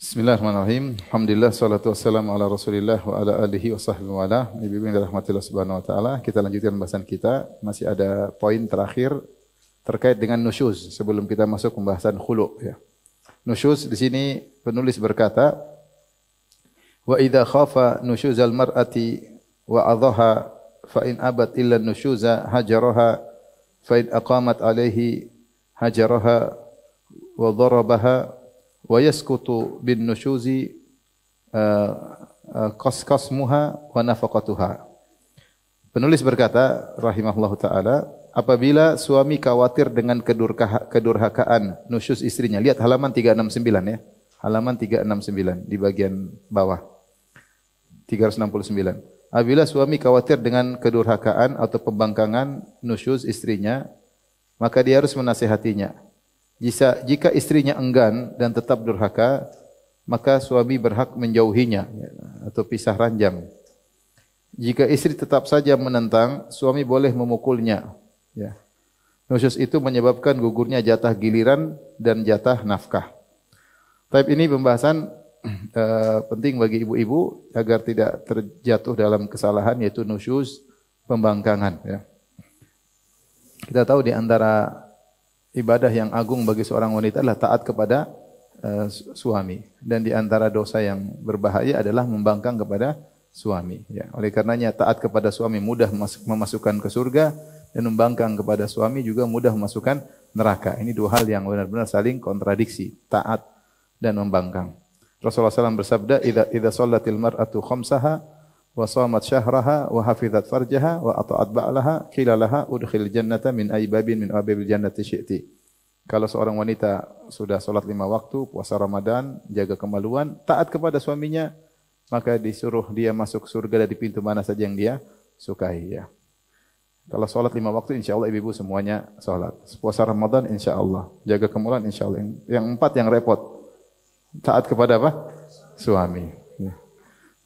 Bismillahirrahmanirrahim. Alhamdulillah salatu wassalamu ala Rasulillah wa ala alihi wa sahbihi wa ala. Ibu-ibu yang dirahmatillah Subhanahu wa taala, kita lanjutkan pembahasan kita. Masih ada poin terakhir terkait dengan nusyuz sebelum kita masuk pembahasan khulu' ya. Nusyuz di sini penulis berkata, wa idza khafa nusyuzal mar'ati wa adhaha fa in abat illa nusyuza hajaraha fa in aqamat alaihi hajaraha wa darabaha wa yaskutu bin nusyuzi qasmuha wa nafaqatuha. Penulis berkata rahimahullahu taala, apabila suami khawatir dengan kedurhakaan nusyuz istrinya. Lihat halaman 369 ya. Halaman 369 di bagian bawah. 369. Apabila suami khawatir dengan kedurhakaan atau pembangkangan nusyuz istrinya, maka dia harus menasihatinya. Jika istrinya enggan dan tetap durhaka, maka suami berhak menjauhinya atau pisah ranjang. Jika istri tetap saja menentang, suami boleh memukulnya. Ya. Nusyuz itu menyebabkan gugurnya jatah giliran dan jatah nafkah. Tapi ini pembahasan penting bagi ibu-ibu agar tidak terjatuh dalam kesalahan, yaitu nusyuz, pembangkangan. Ya. Kita tahu di antara ibadah yang agung bagi seorang wanita adalah taat kepada suami, dan di antara dosa yang berbahaya adalah membangkang kepada suami. Ya. Oleh karenanya taat kepada suami mudah memasukkan ke surga, dan membangkang kepada suami juga mudah memasukkan neraka. Ini dua hal yang benar-benar saling kontradiksi, taat dan membangkang. Rasulullah SAW bersabda, "Idza shallatil mar'atu khamsaha wa shamat syahraha wa hafizat farjaha wa ata'at ba'laha qila laha udkhil jannata min ay babin min ababil jannati syi'ti." Kalau seorang wanita sudah salat 5 waktu, puasa Ramadan, jaga kemaluan, taat kepada suaminya, maka disuruh dia masuk surga dari pintu mana saja yang dia sukai ya. Kalau salat 5 waktu insyaallah ibu-ibu semuanya salat. Puasa Ramadan insyaallah, jaga kemaluan insyaallah. Yang 4 yang repot. Taat kepada apa? Suami. Ya.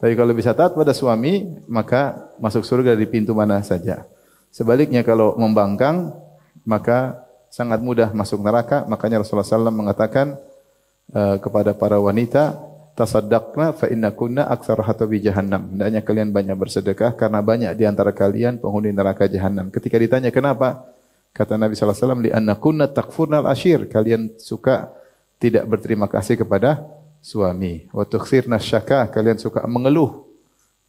Tapi kalau bisa taat pada suami, maka masuk surga dari pintu mana saja. Sebaliknya kalau membangkang, maka sangat mudah masuk neraka. Makanya Rasulullah SAW mengatakan kepada para wanita, tasaddaqna fa inna kunna aktsara hatabi jahannam. Hendaknya kalian banyak bersedekah karena banyak di antara kalian penghuni neraka jahanam. Ketika ditanya kenapa? Kata Nabi SAW, li anna kunna takfurnal ashir. Kalian suka tidak berterima kasih kepada suami. Wa tukthirna syaka, kalian suka mengeluh.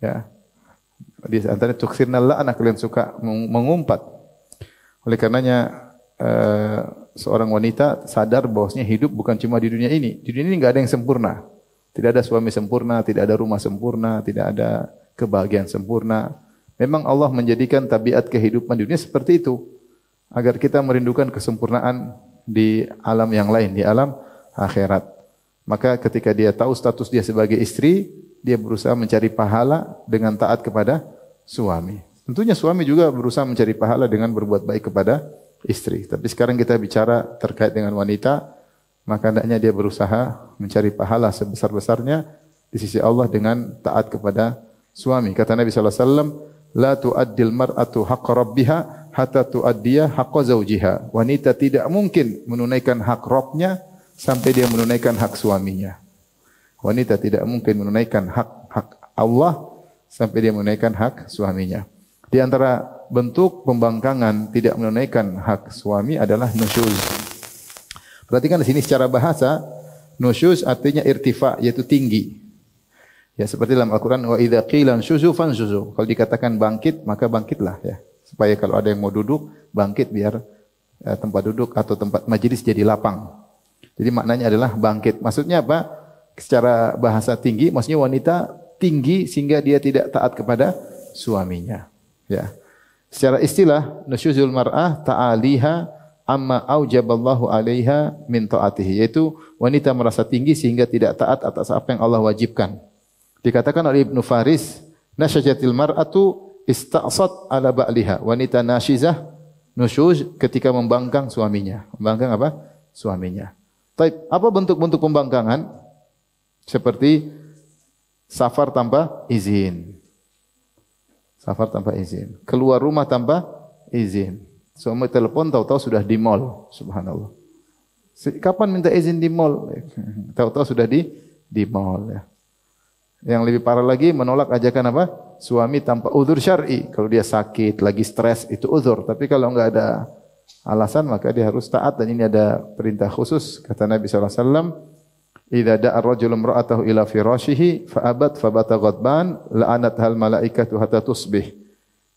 Ya. Di antara tukthirna la'ana, kalian suka mengumpat. Oleh karenanya seorang wanita sadar bahwasanya hidup bukan cuma di dunia ini. Di dunia ini enggak ada yang sempurna. Tidak ada suami sempurna, tidak ada rumah sempurna, tidak ada kebahagiaan sempurna. Memang Allah menjadikan tabiat kehidupan di dunia seperti itu agar kita merindukan kesempurnaan di alam yang lain, di alam akhirat. Maka ketika dia tahu status dia sebagai istri, dia berusaha mencari pahala dengan taat kepada suami. Tentunya suami juga berusaha mencari pahala dengan berbuat baik kepada istri. Tapi sekarang kita bicara terkait dengan wanita, maka hendaknya dia berusaha mencari pahala sebesar-besarnya di sisi Allah dengan taat kepada suami. Kata Nabi SAW, la tu'addil mar'atu haqqa rabbiha hatta tu'addiya haqqa zawjiha. Wanita tidak mungkin menunaikan hak Rabbnya sampai dia menunaikan hak suaminya. Wanita tidak mungkin menunaikan hak Allah sampai dia menunaikan hak suaminya. Di antara bentuk pembangkangan tidak menunaikan hak suami adalah nusyuz. Perhatikan di sini secara bahasa, nusyuz artinya irtifa, yaitu tinggi. Ya, seperti dalam Al-Qur'an, wa idza qila nusyuzu fansyuzu. Kalau dikatakan bangkit, maka bangkitlah ya. Supaya kalau ada yang mau duduk, bangkit biar tempat duduk atau tempat majelis jadi lapang. Jadi maknanya adalah bangkit. Maksudnya apa? Secara bahasa tinggi, maksudnya wanita tinggi sehingga dia tidak taat kepada suaminya. Ya. Secara istilah, nusyuzul mar'ah ta'aliha amma aujaballahu 'alaiha min ta'atihi, yaitu wanita merasa tinggi sehingga tidak taat atas apa yang Allah wajibkan. Dikatakan oleh Ibnu Faris, nasyajatil mar'atu ista'sat 'ala ba'liha. Wanita nasyizah nusyuz ketika membangkang suaminya. Membangkang apa? Suaminya. Baik, apa bentuk-bentuk pembangkangan? Seperti safar tanpa izin. Safar tanpa izin. Keluar rumah tanpa izin. Suami telepon tahu-tahu sudah di mall. Subhanallah. Kapan minta izin di mall? Tahu-tahu sudah di di mall ya. Yang lebih parah lagi menolak ajakan apa? Suami tanpa uzur syar'i. Kalau dia sakit, lagi stres itu uzur. Tapi kalau enggak ada alasan maka dia harus taat, dan ini ada perintah khusus kata Nabi sallallahu alaihi wasallam, "Idza da'a ar-rajulu imra'atahu ila firashihi fa abat fa bata ghadban la'anathal malaikatu hatta tusbih."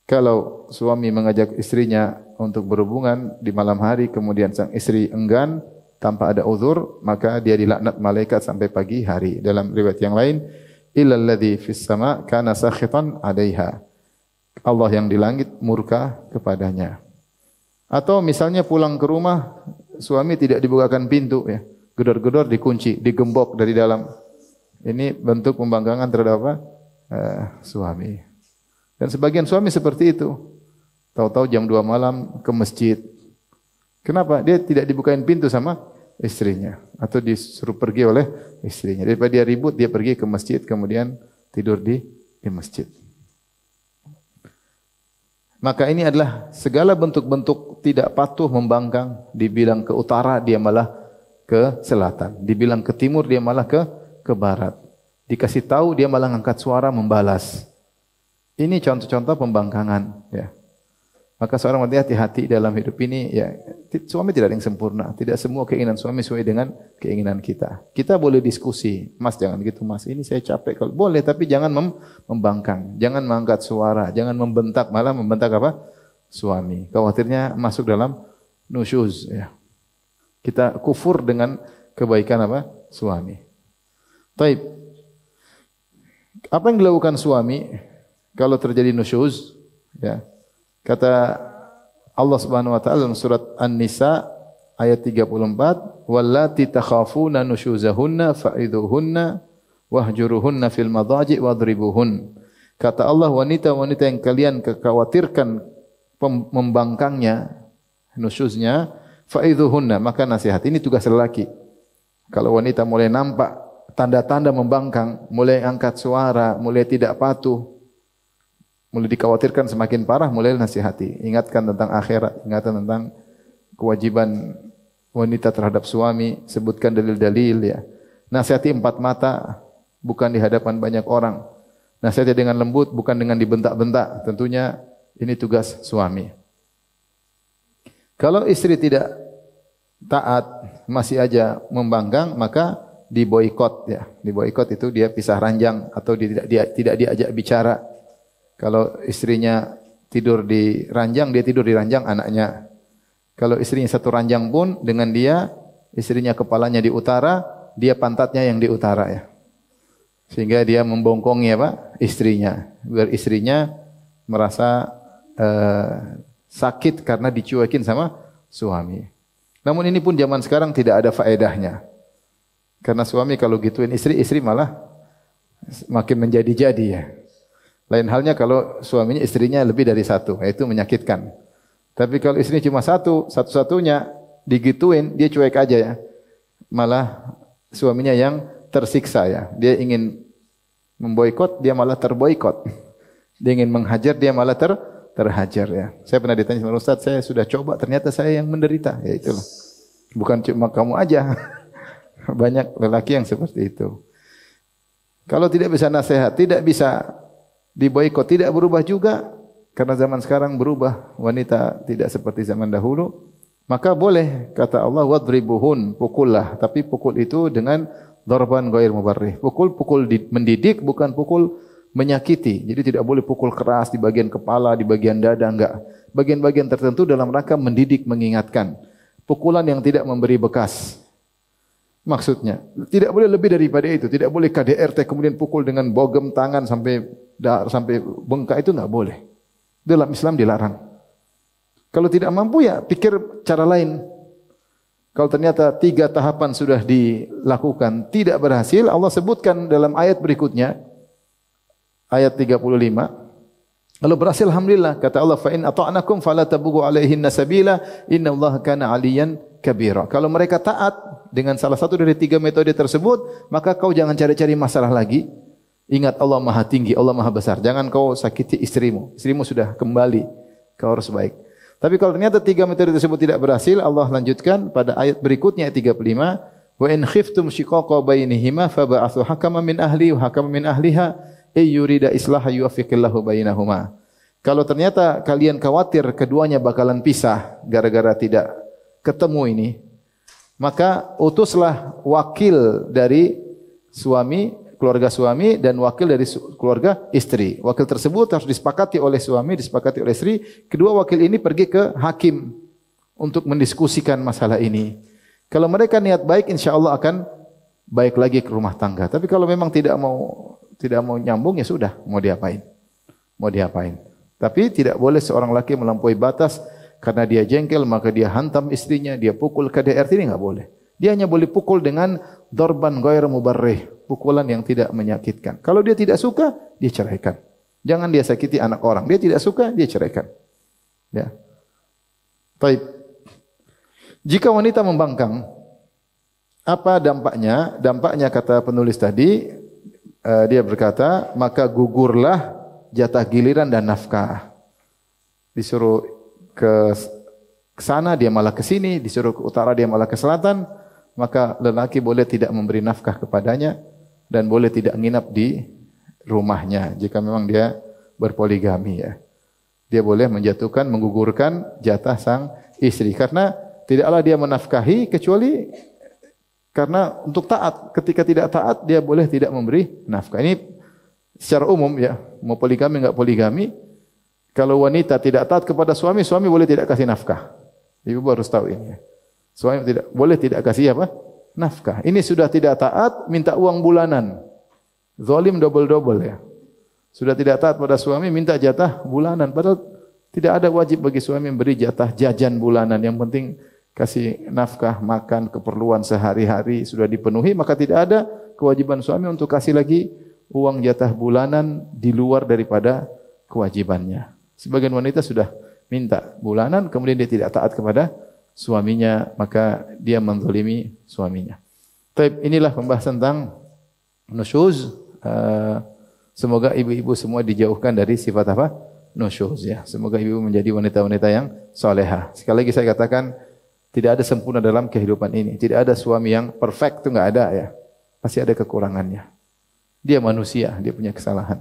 Kalau suami mengajak istrinya untuk berhubungan di malam hari kemudian sang istri enggan tanpa ada uzur, maka dia dilaknat malaikat sampai pagi hari. Dalam riwayat yang lain, illal ladzi fis sama' kana sakhitan 'alaiha. Allah yang di langit murka kepadanya. Atau misalnya pulang ke rumah, suami tidak dibukakan pintu ya. Gedor-gedor dikunci, digembok dari dalam. Ini bentuk pembangkangan terhadap apa? Suami. Dan sebagian suami seperti itu. Tahu-tahu jam 2 malam ke masjid. Kenapa? Dia tidak dibukain pintu sama istrinya atau disuruh pergi oleh istrinya. Daripada dia ribut, dia pergi ke masjid kemudian tidur di masjid. Maka ini adalah segala bentuk-bentuk tidak patuh membangkang. Dibilang ke utara dia malah ke selatan, dibilang ke timur dia malah ke barat. Dikasih tahu dia malah angkat suara membalas. Ini contoh-contoh pembangkangan ya. Maka seorang wanita hati-hati dalam hidup ini ya. Suami tidak ada yang sempurna. Tidak semua keinginan suami sesuai dengan keinginan kita. Kita boleh diskusi, "Mas jangan gitu Mas, ini saya capek." Kalau boleh, tapi jangan membangkang, jangan mengangkat suara, jangan membentak, malah membentak apa? Suami. Khawatirnya masuk dalam nusyuz ya. Kita kufur dengan kebaikan apa? Suami. Taib. Apa yang dilakukan suami kalau terjadi nusyuz ya? Kata Allah Subhanahu wa taala dalam surat An-Nisa ayat 34, "Wallati takhafuna nusyuzahunna fa'idhuhunna wahjuruhunna fil madhaji' wadribuhun." Kata Allah, wanita-wanita yang kalian kekhawatirkan membangkangnya, nusyuznya, fa'idhuhunna, maka nasihat. Ini tugas lelaki. Kalau wanita mulai nampak tanda-tanda membangkang, mulai angkat suara, mulai tidak patuh, mulai dikhawatirkan semakin parah, mulai nasihati. Ingatkan tentang akhirat, ingatkan tentang kewajiban wanita terhadap suami, sebutkan dalil-dalil ya. Nasihati 4 mata, bukan di hadapan banyak orang. Nasihati dengan lembut, bukan dengan dibentak-bentak. Tentunya ini tugas suami. Kalau istri tidak taat, masih aja membangkang, maka diboikot ya. Diboikot itu dia pisah ranjang atau tidak diajak bicara. Kalau istrinya tidur di ranjang, dia tidur di ranjang anaknya. Kalau istrinya satu ranjang pun dengan dia, istrinya kepalanya di utara, dia pantatnya yang di utara ya. Sehingga dia membongkongi apa? Istrinya. Biar istrinya merasa sakit karena dicuekin sama suami. Namun ini pun zaman sekarang tidak ada faedahnya. Karena suami kalau gituin istri, istri malah makin menjadi-jadi ya. Lain halnya kalau suaminya istrinya lebih dari satu, itu menyakitkan. Tapi kalau istrinya cuma satu-satunya digituin, dia cuek aja ya. Malah suaminya yang tersiksa ya. Dia ingin memboikot, dia malah terboikot. Dia ingin menghajar, dia malah terhajar ya. Saya pernah ditanya sama Ustaz, saya sudah coba, ternyata saya yang menderita. Ya itulah. Bukan cuma kamu aja. Banyak lelaki yang seperti itu. Kalau tidak bisa nasihat, tidak bisa diboikot, tidak berubah juga, karena zaman sekarang berubah, wanita tidak seperti zaman dahulu, maka boleh, kata Allah, wadribuhun, pukullah, tapi pukul itu dengan darban ghair mubarrih. Pukul mendidik, bukan pukul menyakiti. Jadi tidak boleh pukul keras di bagian kepala, di bagian dada, enggak. Bagian-bagian tertentu dalam rangka mendidik, mengingatkan. Pukulan yang tidak memberi bekas. Maksudnya, tidak boleh lebih daripada itu. Tidak boleh KDRT kemudian pukul dengan bogem tangan sampai bengkak, itu enggak boleh. Dalam Islam dilarang. Kalau tidak mampu ya pikir cara lain. Kalau ternyata 3 tahapan sudah dilakukan tidak berhasil, Allah sebutkan dalam ayat berikutnya, ayat 35. Kalau berhasil alhamdulillah, kata Allah, fa in ata'nakum fala tabghu 'alaihinna sabila innallaha kana 'aliyan kabira. Kalau mereka taat dengan salah satu dari 3 metode tersebut, maka kau jangan cari-cari masalah lagi. Ingat Allah Maha Tinggi, Allah Maha Besar. Jangan kau sakiti istrimu. Istrimu sudah kembali, kau harus baik. Tapi kalau ternyata 3 metode tersebut tidak berhasil, Allah lanjutkan pada ayat berikutnya ayat 35, Wa in khiftum shiqaqa bainihima fab'atsu hakaman min ahli wa hakaman min ahliha ay yurida islaha yuwaffiqillahu bainahuma. Kalau ternyata kalian khawatir keduanya bakalan pisah gara-gara tidak ketemu ini, maka utuslah wakil dari suami, keluarga suami dan wakil dari keluarga istri. Wakil tersebut harus disepakati oleh suami, disepakati oleh istri. Kedua wakil ini pergi ke hakim untuk mendiskusikan masalah ini. Kalau mereka niat baik, insya Allah akan baik lagi ke rumah tangga. Tapi kalau memang tidak mau nyambung, ya sudah, mau diapain? Mau diapain? Tapi tidak boleh seorang laki melampaui batas karena dia jengkel, maka dia hantam istrinya, dia pukul KDRT, ini enggak boleh. Dia hanya boleh pukul dengan darban ghair mubarrih, pukulan yang tidak menyakitkan. Kalau dia tidak suka, dia ceraikan. Jangan dia sakiti anak orang. Dia tidak suka, dia ceraikan. Ya. Baik. Jika wanita membangkang, apa dampaknya? Dampaknya kata penulis tadi, dia berkata, maka gugurlah jatah giliran dan nafkah. Disuruh ke sana, dia malah ke sini. Disuruh ke utara, dia malah ke selatan. Maka lelaki boleh tidak memberi nafkah kepadanya dan boleh tidak nginap di rumahnya jika memang dia berpoligami, ya. Dia boleh menjatuhkan, menggugurkan jatah sang istri karena tidaklah dia menafkahi kecuali karena untuk taat. Ketika tidak taat, dia boleh tidak memberi nafkah. Ini secara umum, ya, mau poligami enggak poligami. Kalau wanita tidak taat kepada suami, suami boleh tidak kasih nafkah. Ibu harus tahu ini. Suami boleh tidak kasih apa? Nafkah. Ini sudah tidak taat, minta uang bulanan. Zalim double-double, ya. Sudah tidak taat pada suami, minta jatah bulanan. Padahal tidak ada wajib bagi suami memberi jatah jajan bulanan. Yang penting kasih nafkah, makan, keperluan sehari-hari sudah dipenuhi, maka tidak ada kewajiban suami untuk kasih lagi uang jatah bulanan di luar daripada kewajibannya. Sebagian wanita sudah minta bulanan, kemudian dia tidak taat kepada suaminya, maka dia menzalimi suaminya. Baik, inilah pembahasan tentang nusyuz. Semoga ibu-ibu semua dijauhkan dari sifat apa? Nusyuz, ya. Semoga ibu menjadi wanita-wanita yang salehah. Sekali lagi saya katakan, tidak ada sempurna dalam kehidupan ini. Tidak ada suami yang perfect, itu enggak ada, ya. Pasti ada kekurangannya. Dia manusia, dia punya kesalahan.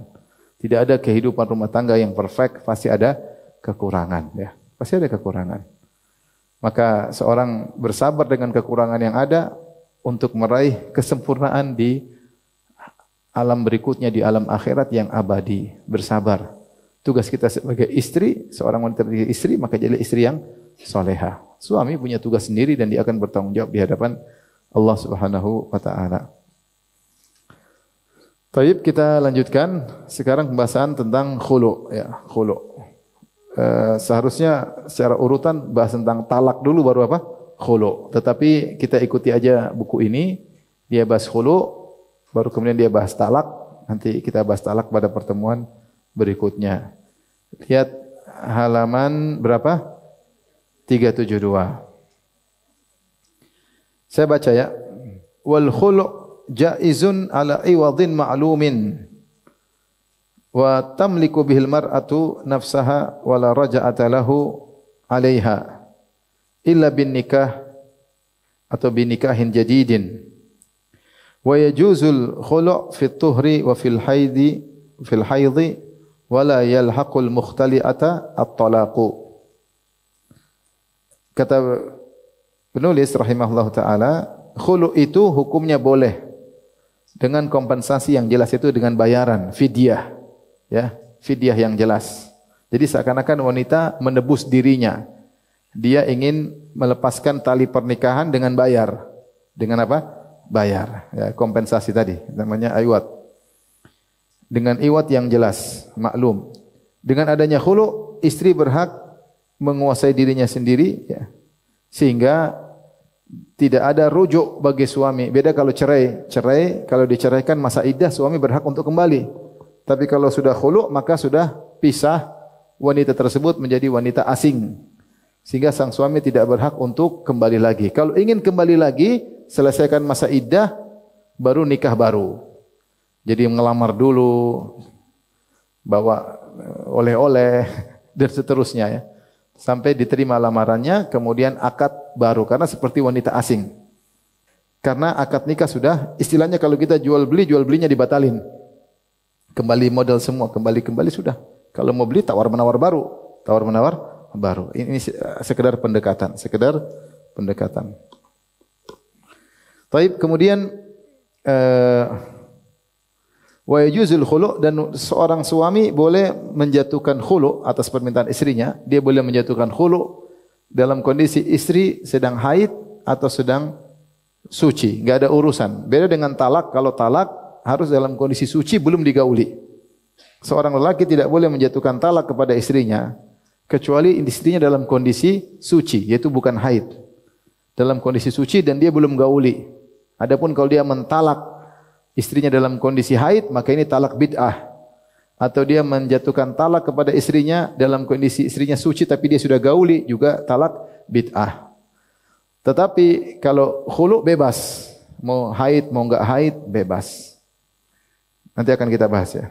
Tidak ada kehidupan rumah tangga yang perfect, pasti ada kekurangan, ya. Pasti ada kekurangan. Maka seorang bersabar dengan kekurangan yang ada untuk meraih kesempurnaan di alam berikutnya, di alam akhirat yang abadi. Bersabar. Tugas kita sebagai istri, seorang wanita sebagai istri, maka jadi istri yang salehah. Suami punya tugas sendiri dan dia akan bertanggung jawab di hadapan Allah Subhanahu wa taala. Baik, kita lanjutkan sekarang pembahasan tentang khulu, ya, khulu. Seharusnya secara urutan bahas tentang talak dulu baru apa? Khulu. Tetapi kita ikuti aja buku ini, dia bahas khulu, baru kemudian dia bahas talak. Nanti kita bahas talak pada pertemuan berikutnya. Lihat halaman berapa? 372. Saya baca, ya. Wal khulu' jaizun ala iwadin ma'lumin wa tamliku bihil mar'atu nafsaha wa la raja'ata lahu 'alaiha illa bin nikah atau bin nikahin jadidin wa yajuzul khulu' fi tuhri wa fil haidhi wa la yalhaqul mukhtali'ata at-talaqu. Kata penulis rahimahullah ta'ala, khulu' itu hukumnya boleh dengan kompensasi yang jelas, itu dengan bayaran, fidyah, ya, fidyah yang jelas. Jadi seakan-akan wanita menebus dirinya. Dia ingin melepaskan tali pernikahan dengan bayar. Dengan apa? Bayar, ya, kompensasi tadi, namanya iwad. Dengan iwad yang jelas, maklum. Dengan adanya khulu', istri berhak menguasai dirinya sendiri, ya, sehingga tidak ada rujuk bagi suami. Beda kalau cerai. Cerai, kalau diceraikan masa iddah, suami berhak untuk kembali. Tapi kalau sudah khulu', maka sudah pisah, wanita tersebut menjadi wanita asing. Sehingga sang suami tidak berhak untuk kembali lagi. Kalau ingin kembali lagi, selesaikan masa iddah, baru nikah baru. Jadi ngelamar dulu, bawa oleh-oleh, dan seterusnya, ya. Sampai diterima lamarannya, kemudian akad baru. Karena seperti wanita asing. Karena akad nikah sudah, istilahnya kalau kita jual belinya dibatalin. Kembali modal semua, kembali sudah. Kalau mau beli tawar-menawar baru. Ini sekedar pendekatan, Taib, kemudian wa yajuzul khulu', dan seorang suami boleh menjatuhkan khulu' atas permintaan istrinya. Dia boleh menjatuhkan khulu' dalam kondisi istri sedang haid atau sedang suci, enggak ada urusan. Beda dengan talak, kalau talak harus dalam kondisi suci belum digauli. Seorang lelaki tidak boleh menjatuhkan talak kepada istrinya kecuali istrinya dalam kondisi suci, yaitu bukan haid. Dalam kondisi suci dan dia belum gauli. Adapun kalau dia mentalak istrinya dalam kondisi haid, maka ini talak bid'ah. Atau dia menjatuhkan talak kepada istrinya dalam kondisi istrinya suci tapi dia sudah gauli, juga talak bid'ah. Tetapi kalau khulu bebas, mau haid mau enggak haid bebas. Nanti akan kita bahas ya.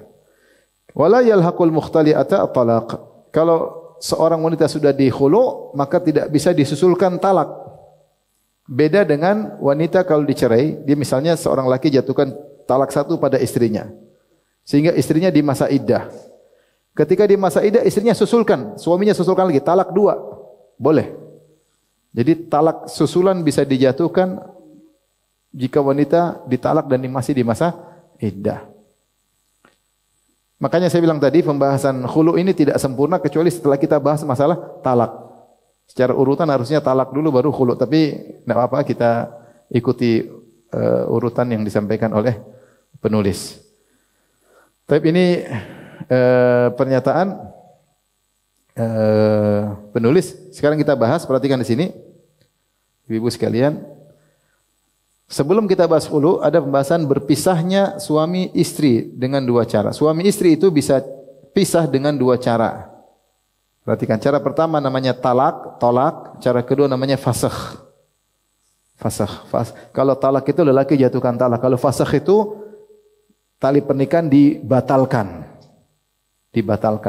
Wala yalhaqul mukhtali'ata talaq. Kalau seorang wanita sudah di khulu, maka tidak bisa disusulkan talak. Beda dengan wanita kalau dicerai, dia misalnya seorang laki jatuhkan talak satu pada istrinya, sehingga istrinya di masa iddah. Ketika di masa iddah istrinya susulkan, suaminya susulkan lagi, talak dua, boleh. Jadi talak susulan bisa dijatuhkan jika wanita ditalak dan masih di masa iddah. Makanya saya bilang tadi pembahasan khulu ini tidak sempurna kecuali setelah kita bahas masalah talak. Secara urutan harusnya talak dulu baru khulu, tapi tidak apa-apa kita ikuti urutan yang disampaikan oleh penulis. Tapi ini pernyataan penulis. Sekarang kita bahas, perhatikan di sini, ibu sekalian. Sebelum kita bahas khulu, ada pembahasan berpisahnya suami istri dengan dua cara. Suami istri itu bisa pisah dengan dua cara. Perhatikan, cara pertama namanya tolak. Cara kedua namanya fasakh. Kalau talak itu lelaki jatuhkan talak. Kalau fasakh itu tali pernikahan dibatalkan.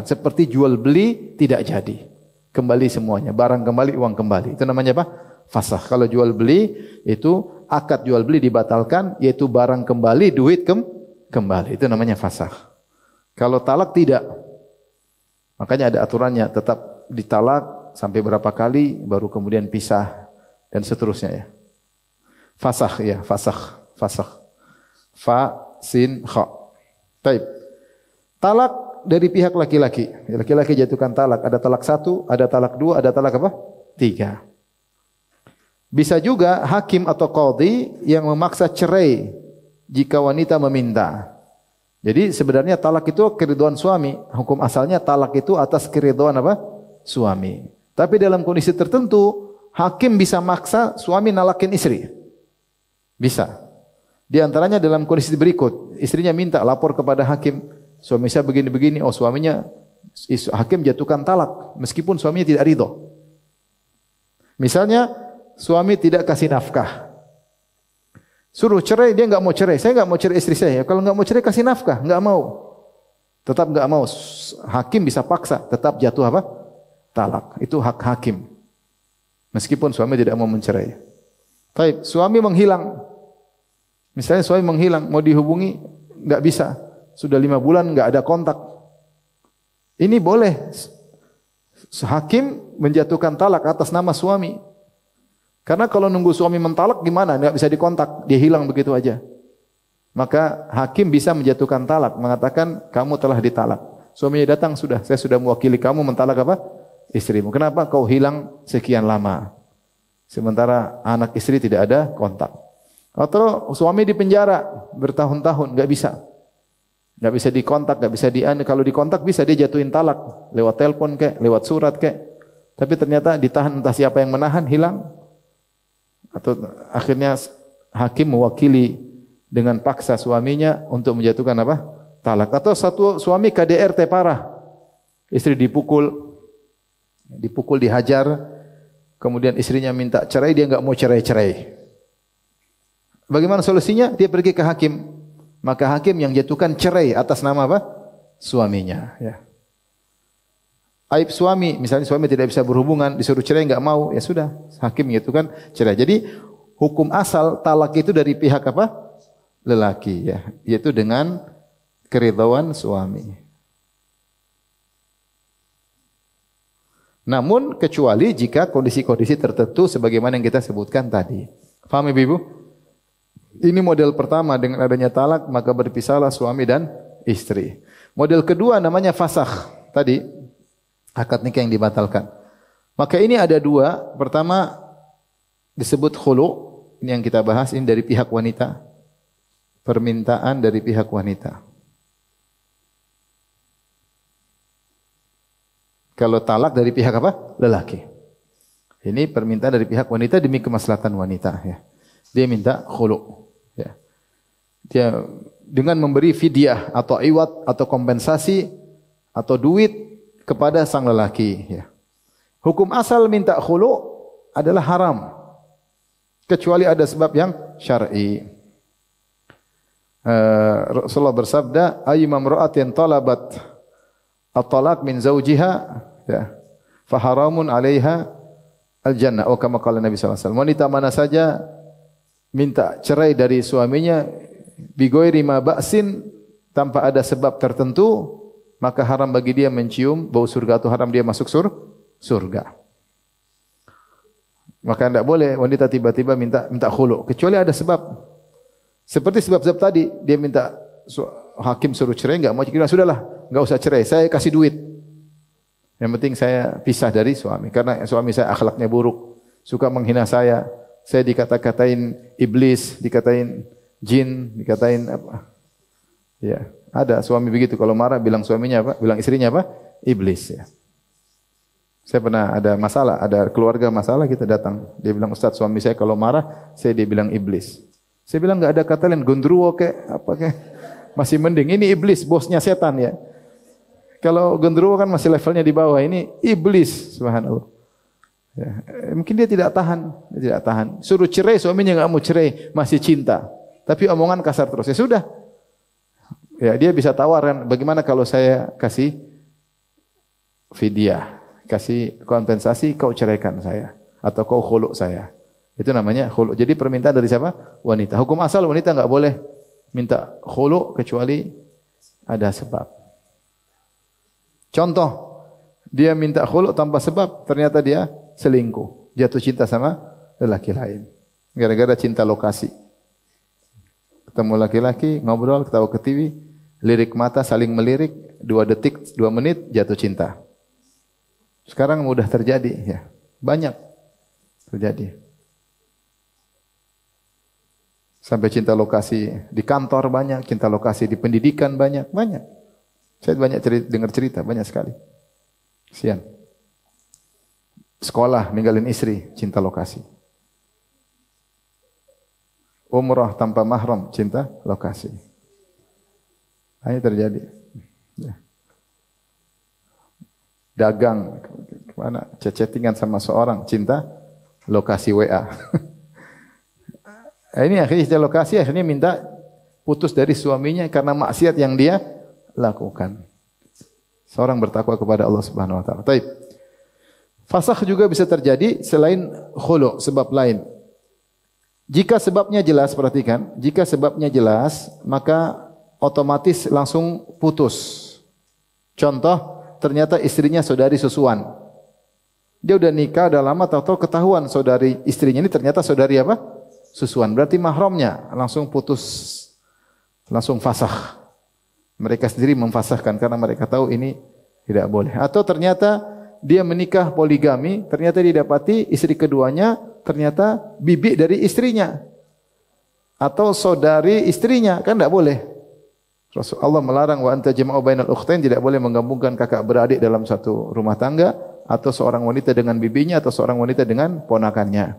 Seperti jual beli tidak jadi. Kembali semuanya, barang kembali, uang kembali. Itu namanya apa? Fasakh. Kalau jual beli itu akad jual beli dibatalkan, yaitu barang kembali, duit kembali. Itu namanya fasakh. Kalau talak tidak. Makanya ada aturannya, tetap ditalak sampai berapa kali baru kemudian pisah dan seterusnya ya. Fasakh ya, fasakh. Fa sin kha. Baik. Talak dari pihak laki-laki. Laki-laki jatuhkan talak, ada talak satu, ada talak dua, ada talak apa? Tiga. Bisa juga hakim atau qadhi yang memaksa cerai jika wanita meminta. Jadi sebenarnya talak itu keridhaan suami. Hukum asalnya talak itu atas keridhaan apa? Suami. Tapi dalam kondisi tertentu, hakim bisa maksa suami nalakin istri. Bisa. Di antaranya dalam kondisi berikut, istrinya minta lapor kepada hakim, suami saya begini-begini, hakim jatuhkan talak meskipun suaminya tidak ridho. Misalnya suami tidak kasih nafkah, suruh cerai, dia enggak mau cerai. Saya enggak mau cerai istri saya. Kalau enggak mau cerai kasih nafkah, enggak mau. Tetap enggak mau. Hakim bisa paksa, tetap jatuh apa? Talak. Itu hak hakim. Meskipun suami tidak mau mencerai. Baik, suami menghilang. Misalnya suami menghilang, mau dihubungi enggak bisa. Sudah 5 bulan enggak ada kontak. Ini boleh hakim menjatuhkan talak atas nama suami. Karena kalau nunggu suami mentalak gimana? Enggak bisa dikontak, dia hilang begitu aja. Maka hakim bisa menjatuhkan talak, mengatakan kamu telah ditalak. Suaminya datang, saya sudah mewakili kamu mentalak apa? Istrimu. Kenapa kau hilang sekian lama? Sementara anak istri tidak ada kontak. Atau suami di penjara bertahun-tahun, enggak bisa. Enggak bisa dikontak, enggak bisa kalau dikontak bisa dia jatuhin talak lewat telepon kek, lewat surat kek. Tapi ternyata ditahan, entah siapa yang menahan, hilang. Atau akhirnya hakim mewakili dengan paksa suaminya untuk menjatuhkan apa? Talak. Atau satu suami KDRT parah. Istri dipukul, dihajar, kemudian istrinya minta cerai, dia enggak mau cerai-cerai. Bagaimana solusinya? Dia pergi ke hakim. Maka hakim yang jatuhkan cerai atas nama apa? Suaminya. Ya. Aib suami, misalnya suami tidak bisa berhubungan, disuruh cerai enggak mau, ya sudah, hakim jatuhkan cerai. Jadi hukum asal talak itu dari pihak apa? Lelaki ya, yaitu dengan keridhaan suami. Namun kecuali jika kondisi-kondisi tertentu sebagaimana yang kita sebutkan tadi. Paham Ibu? Ini model pertama, dengan adanya talak maka berpisahlah suami dan istri. Model kedua namanya fasakh. Tadi akad nikah yang dibatalkan. Maka ini ada dua. Pertama disebut khulu. Ini yang kita bahas, ini dari pihak wanita. Permintaan dari pihak wanita. Kalau talak dari pihak apa? Lelaki. Ini permintaan dari pihak wanita demi kemaslahatan wanita ya. Dia minta khulu ya. Dia dengan memberi fidyah atau iwat atau kompensasi atau duit kepada sang lelaki ya. Hukum asal minta khulu adalah haram kecuali ada sebab yang syar'i. Rasulullah bersabda, ayyuma imra'atin talabat at-talaq min zawjiha ya, fa haramun 'alaiha al-jannah. Oh, kama qala Nabi sallallahu alaihi wasallam. Wanita mana saja minta cerai dari suaminya bi ghairi ma ba'sin, tanpa ada sebab tertentu, maka haram bagi dia mencium bau surga atau haram dia masuk surga. Maka tidak boleh wanita tiba-tiba minta khulu kecuali ada sebab. Seperti sebab-sebab tadi, dia minta hakim suruh cerai, enggak mau cerai, sudahlah, enggak usah cerai, saya kasih duit. Yang penting saya pisah dari suami karena suami saya akhlaknya buruk, suka menghina saya dikata-katain iblis, dikatain jin, dikatain apa. Ya, ada suami begitu kalau marah bilang suaminya apa? Bilang istrinya apa? Iblis ya. Saya pernah ada masalah, ada keluarga masalah, kita datang. Dia bilang, "Ustaz, suami saya kalau marah, dia bilang iblis." Saya bilang enggak ada kata lain, gondruwo kayak apa kayak. Masih mending, ini iblis, bosnya setan ya. Kalau gondruwo kan masih levelnya di bawah, ini iblis, subhanallah. Ya, mungkin dia tidak tahan. Suruh cerai, suaminya enggak mau cerai, masih cinta. Tapi omongan kasar terus. Ya sudah. Ya, dia bisa tawarkan, bagaimana kalau saya kasih fidyah, kasih kompensasi, kau ceraikan saya atau kau khulu saya. Itu namanya khulu. Jadi permintaan dari siapa? Wanita. Hukum asal wanita enggak boleh minta khulu kecuali ada sebab. Contoh, dia minta khulu tanpa sebab, ternyata dia selingkuh, jatuh cinta sama lelaki lain. Gara-gara cinta lokasi. Ketemu laki-laki, ngobrol, ketawa ke TV, lirik mata, saling melirik, 2 detik, 2 menit, jatuh cinta. Sekarang mudah terjadi, ya. Banyak terjadi. Sampai cinta lokasi di kantor banyak, cinta lokasi di pendidikan banyak. Saya banyak dengar cerita, banyak sekali. Kasihan. Sekolah, ninggalin istri, cinta lokasi. Umrah tanpa mahram, cinta lokasi. Ini terjadi. Dagang, kemana? Chattingan sama seorang, cinta lokasi WA. Ini akhirnya cinta lokasi, akhirnya minta putus dari suaminya karena maksiat yang dia lakukan. Seorang bertakwa kepada Allah Subhanahu wa taala. Baik. Fasakh juga bisa terjadi selain khulu, sebab lain. Jika sebabnya jelas, perhatikan, jika sebabnya jelas, maka otomatis langsung putus. Contoh, ternyata istrinya saudari susuan. Dia udah nikah, udah lama, tahu-tahu ketahuan saudari istrinya ini ternyata saudari apa? Susuan. Berarti mahramnya langsung putus, langsung fasakh. Mereka sendiri memfasahkan karena mereka tahu ini tidak boleh. Atau ternyata dia menikah poligami, ternyata didapati istri keduanya ternyata bibi dari istrinya atau saudari istrinya, kan tidak boleh. Rasulullah melarang wa anta jama'u bainal ukhtain, tidak boleh menggabungkan kakak beradik dalam satu rumah tangga, atau seorang wanita dengan bibinya atau seorang wanita dengan ponakannya.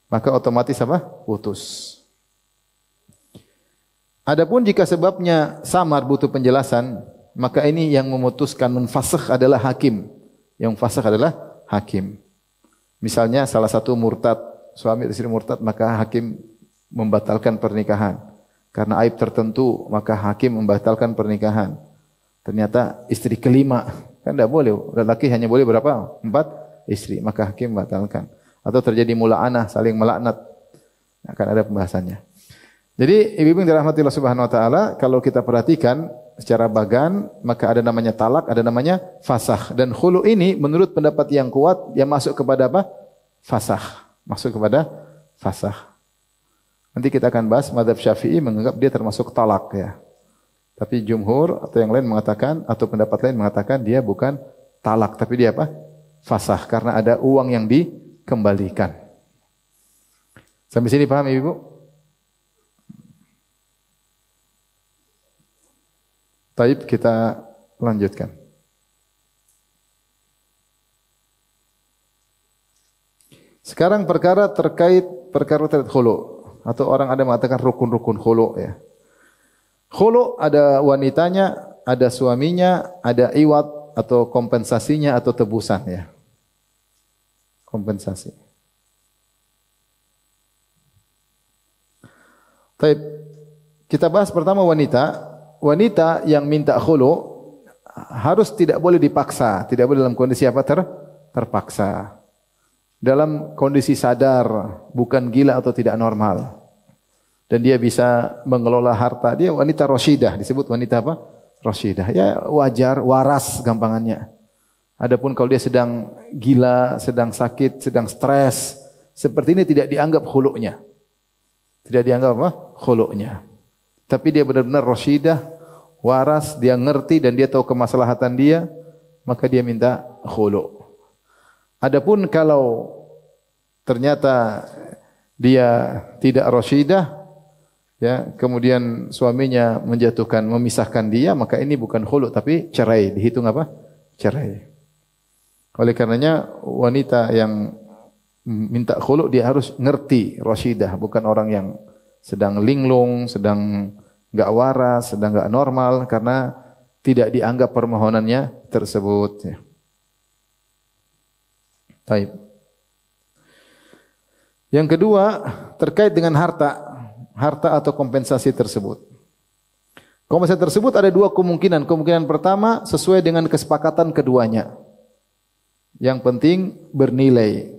Maka otomatis apa? Putus. Adapun jika sebabnya samar butuh penjelasan, maka ini yang memutuskan menfasakh adalah hakim. Yang fasakh adalah hakim. Misalnya salah satu murtad, suami istri murtad, maka hakim membatalkan pernikahan. Karena aib tertentu, maka hakim membatalkan pernikahan. Ternyata istri kelima, kan tidak boleh. Lelaki hanya boleh berapa? 4 istri, maka hakim membatalkan. Atau terjadi mula'anah, saling melaknat. Akan ada pembahasannya. Jadi ibu-ibu yang dirahmati Allah Subhanahu wa taala, kalau kita perhatikan secara bagan, maka ada namanya talak, ada namanya fasakh. Dan khulu ini menurut pendapat yang kuat, dia masuk kepada apa? Fasakh. Masuk kepada fasakh. Nanti kita akan bahas mazhab Syafi'i menganggap dia termasuk talak ya. Tapi jumhur atau yang lain mengatakan, atau pendapat lain mengatakan dia bukan talak, tapi dia apa? Fasakh, karena ada uang yang dikembalikan. Sampai sini paham ibu? Baik, kita lanjutkan. Sekarang perkara terkait khulu, atau orang ada mengatakan rukun-rukun khulu ya. Khulu ada wanitanya, ada suaminya, ada iwat atau kompensasinya atau tebusan ya. Kompensasi. Baik, kita bahas pertama wanita. Wanita yang minta khulu harus tidak boleh dipaksa, tidak boleh dalam kondisi apa? Terpaksa. Dalam kondisi sadar, bukan gila atau tidak normal. Dan dia bisa mengelola harta. Dia wanita rasyidah, disebut wanita apa? Rasyidah. Ya wajar, waras gampangannya. Adapun kalau dia sedang gila, sedang sakit, sedang stres, seperti ini tidak dianggap khulu'nya. Tidak dianggap apa? Khulu'nya. Tapi dia benar-benar rasyidah, waras, dia ngerti dan dia tahu kemaslahatan dia, maka dia minta khulu'. Adapun kalau ternyata dia tidak rasyidah, ya, kemudian suaminya menjatuhkan, memisahkan dia, maka ini bukan khulu' tapi cerai, dihitung apa? Cerai. Oleh karenanya wanita yang minta khulu' dia harus ngerti rasyidah, bukan orang yang sedang linglung, sedang enggak waras, sedang enggak normal, karena tidak dianggap permohonannya tersebut. Ya. Baik. Yang kedua terkait dengan harta atau kompensasi tersebut. Kompensasi tersebut ada dua kemungkinan. Kemungkinan pertama sesuai dengan kesepakatan keduanya. Yang penting bernilai.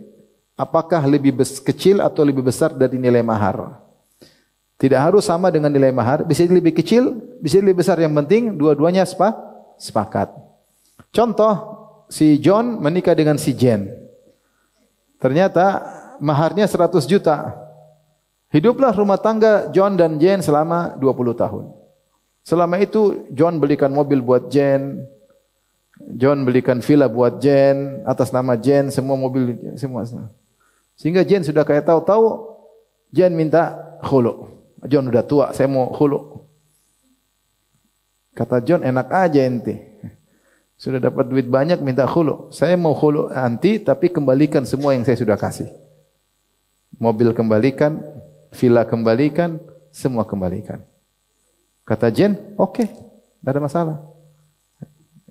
Apakah lebih kecil atau lebih besar dari nilai mahar? Tidak harus sama dengan nilai mahar, bisa lebih kecil, bisa lebih besar, yang penting dua-duanya sepakat. Contoh, si John menikah dengan si Jen. Ternyata maharnya 100 juta. Hiduplah rumah tangga John dan Jen selama 20 tahun. Selama itu John belikan mobil buat Jen, John belikan villa buat Jen, atas nama Jen, semua mobil, semua. Sehingga Jen sudah kayak tahu-tahu, Jen minta khulu'. John udah tua, saya mau khulu'. Kata John, enak aja ente. Sudah dapat duit banyak, minta khulu'. Saya mau khulu' nanti, tapi kembalikan semua yang saya sudah kasih. Mobil kembalikan, villa kembalikan, semua kembalikan. Kata Jen, oke, tidak ada masalah.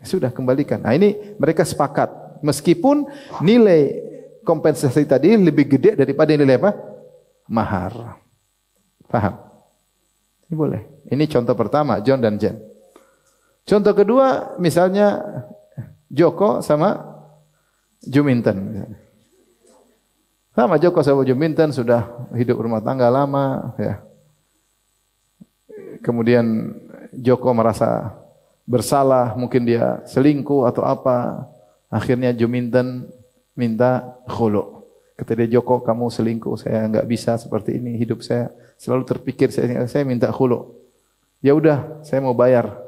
Sudah kembalikan. Nah ini mereka sepakat. Meskipun nilai kompensasi tadi lebih gede daripada nilai apa? Mahar. Paham? Ini boleh. Ini contoh pertama, John dan Jen. Contoh kedua, misalnya Joko sama Juminten. Sama Joko sama Juminten sudah hidup rumah tangga lama, ya. Kemudian Joko merasa bersalah, mungkin dia selingkuh atau apa. Akhirnya Juminten minta khulu'. Kata dia, Joko, kamu selingkuh, saya enggak bisa seperti ini, hidup saya selalu terpikir, saya minta khulu'. Ya udah, saya mau bayar.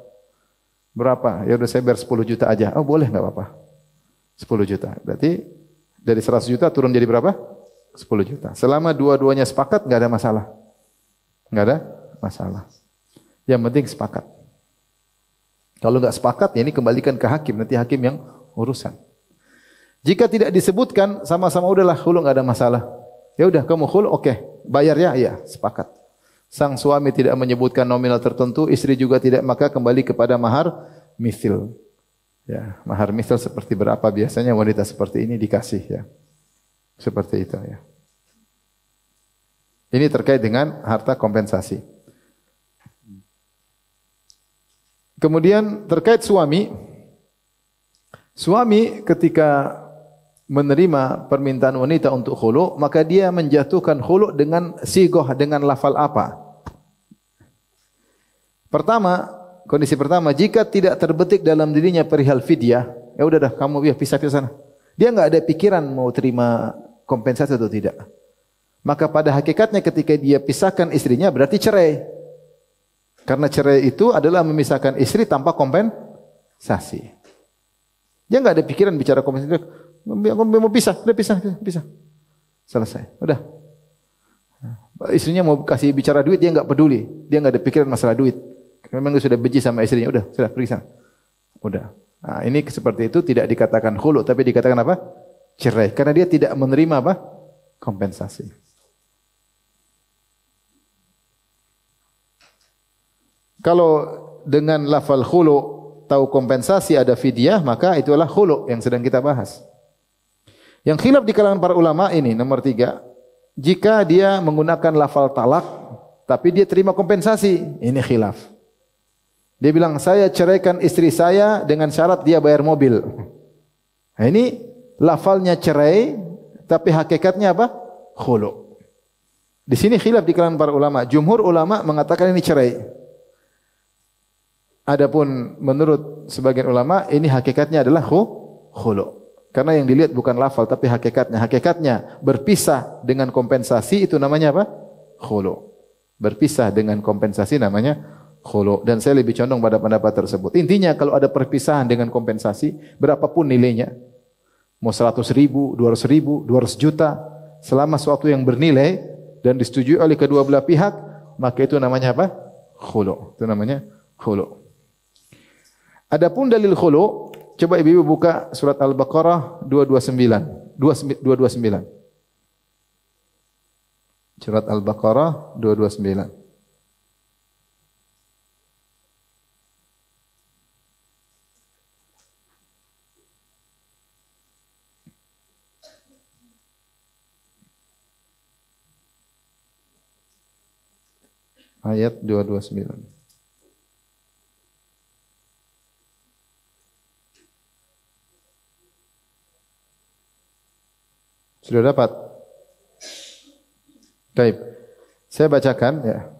Berapa? Ya udah saya bayar 10 juta aja. Oh boleh, enggak apa-apa. 10 juta. Berarti dari 100 juta turun jadi berapa? 10 juta. Selama dua-duanya sepakat, enggak ada masalah. Enggak ada masalah. Yang penting sepakat. Kalau enggak sepakat, ya ini kembalikan ke hakim, nanti hakim yang urusan. Jika tidak disebutkan, sama-sama udahlah khulu', enggak ada masalah. Ya udah kamu khulu', oke. Bayar ya? Iya, sepakat. Sang suami tidak menyebutkan nominal tertentu, istri juga tidak, maka kembali kepada mahar mithil. Ya, mahar mithil seperti berapa biasanya wanita seperti ini dikasih ya. Seperti itu ya. Ini terkait dengan harta kompensasi. Kemudian terkait suami. Suami ketika menerima permintaan wanita untuk khulu, maka dia menjatuhkan khulu dengan sigoh, dengan lafal apa? Pertama, kondisi pertama, jika tidak terbetik dalam dirinya perihal fidyah, ya udah dah, kamu pisah ke sana. Dia enggak ada pikiran mau terima kompensasi atau tidak. Maka pada hakikatnya ketika dia pisahkan istrinya berarti cerai. Karena cerai itu adalah memisahkan istri tanpa kompensasi. Dia enggak ada pikiran bicara kompensasi. Mau pisah, udah pisah. Selesai, udah. Istrinya mau kasih bicara duit, dia enggak peduli. Dia enggak ada pikiran masalah duit. Memang dia sudah benci sama istrinya, udah, sudah pergi sana. Udah. Nah, ini seperti itu tidak dikatakan khulu, tapi dikatakan apa? Cerai. Karena dia tidak menerima apa? Kompensasi. Kalau dengan lafal khulu tahu kompensasi ada fidyah, maka itulah khulu yang sedang kita bahas. Yang khilaf di kalangan para ulama ini nomor 3, jika dia menggunakan lafal talak tapi dia terima kompensasi, ini khilaf. Dia bilang saya ceraikan istri saya dengan syarat dia bayar mobil. Nah, ini lafalnya cerai tapi hakikatnya apa? Khulu. Di sini khilaf di kalangan para ulama. Jumhur ulama mengatakan ini cerai. Adapun menurut sebagian ulama ini hakikatnya adalah khulu. Karena yang dilihat bukan lafal tapi hakikatnya. Hakikatnya berpisah dengan kompensasi itu namanya apa? Khulu. Berpisah dengan kompensasi namanya khulu. Dan saya lebih condong pada pendapat tersebut. Intinya kalau ada perpisahan dengan kompensasi berapapun nilainya, mau 100 ribu, 200 ribu, 200 juta, selama suatu yang bernilai dan disetujui oleh kedua belah pihak, maka itu namanya apa? Khulu. Itu namanya khulu. Adapun dalil khulu, coba ibu-ibu buka surat Al-Baqarah 229. Surat Al-Baqarah 229. Ayat 229. Sudah dapat? Baik. Saya bacakan ya.